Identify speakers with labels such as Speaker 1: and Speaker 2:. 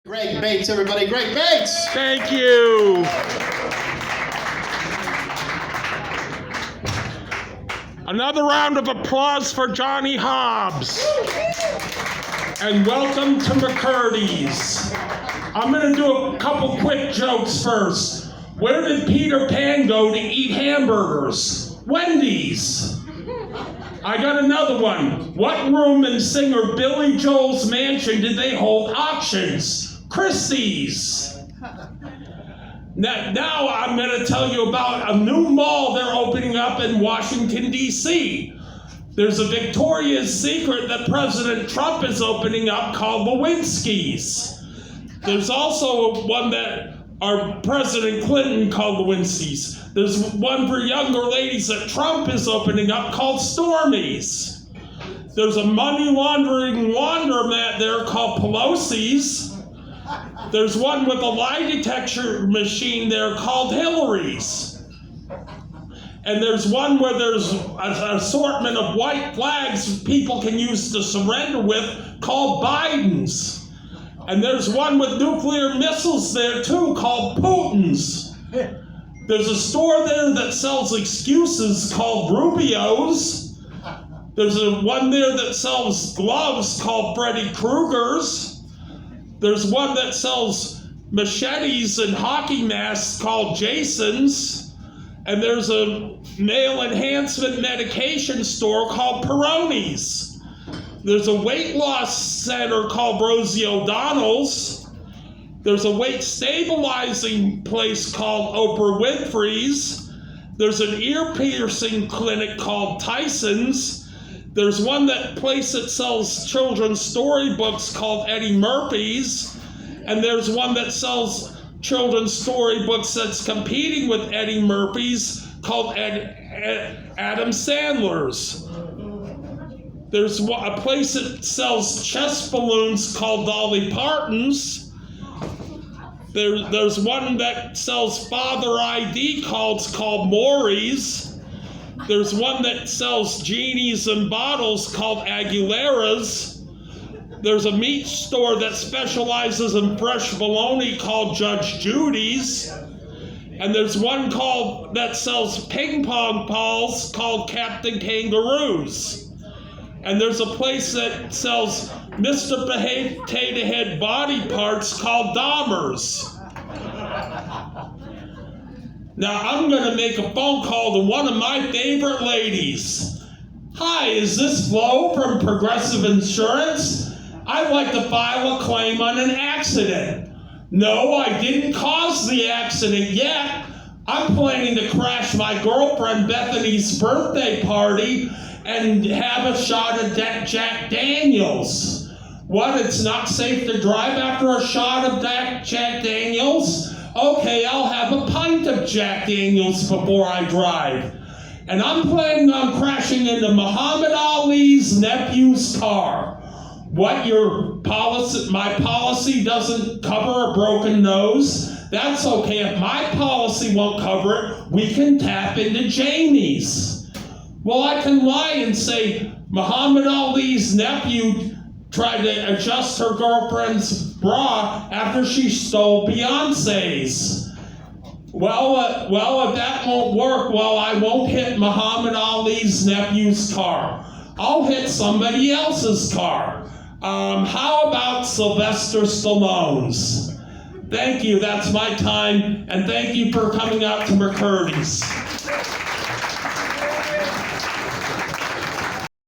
Speaker 1: Greg Bates, everybody. Greg Bates!
Speaker 2: Thank you. Another round of applause for Johnny Hobbs. And welcome to McCurdy's. I'm going to do a couple quick jokes first. Where did Peter Pan go to eat hamburgers? Wendy's. I got another one. What room in singer Billy Joel's mansion did they hold auctions? Christie's. Now I'm going to tell you about a new mall they're opening up in Washington, D.C. There's a Victoria's Secret that President Trump is opening up called Lewinsky's. There's also one that our President Clinton called Lewinsky's. There's one for younger ladies that Trump is opening up called Stormy's. There's a money laundering laundromat there called Pelosi's. There's one with a lie detector machine there called Hillary's. And there's one where there's an assortment of white flags people can use to surrender with called Biden's. And there's one with nuclear missiles there too called Putin's. There's a store there that sells excuses called Rubio's. There's one there that sells gloves called Freddy Krueger's. There's one that sells machetes and hockey masks called Jason's. And there's a male enhancement medication store called Peroni's. There's a weight loss center called Rosie O'Donnell's. There's a weight stabilizing place called Oprah Winfrey's. There's an ear piercing clinic called Tyson's. There's one place that sells children's storybooks called Eddie Murphy's. And there's one that sells children's storybooks that's competing with Eddie Murphy's called Adam Sandler's. There's a place that sells chest balloons called Dolly Parton's. There's one that sells father ID cards called Maury's. There's one that sells genies and bottles called Aguilera's. There's a meat store that specializes in fresh bologna called Judge Judy's. And there's one that sells ping pong balls called Captain Kangaroo's. And there's a place that sells Mr. Potato Head body parts called Dahmer's. Now I'm going to make a phone call to one of my favorite ladies. Hi, is this Flo from Progressive Insurance? I'd like to file a claim on an accident. No, I didn't cause the accident yet. I'm planning to crash my girlfriend Bethany's birthday party and have a shot of Jack Daniels. What, it's not safe to drive after a shot of Jack Daniels? Okay, I'll have a pint of Jack Daniels before I drive. And I'm planning on crashing into Muhammad Ali's nephew's car. What, my policy doesn't cover a broken nose? That's okay. If my policy won't cover it, we can tap into Jamie's. Well, I can lie and say Muhammad Ali's nephew tried to adjust her girlfriend's bra after she stole Beyonce's. Well, if that won't work, I won't hit Muhammad Ali's nephew's car. I'll hit somebody else's car. How about Sylvester Stallone's? Thank you, that's my time, and thank you for coming out to McCurdy's.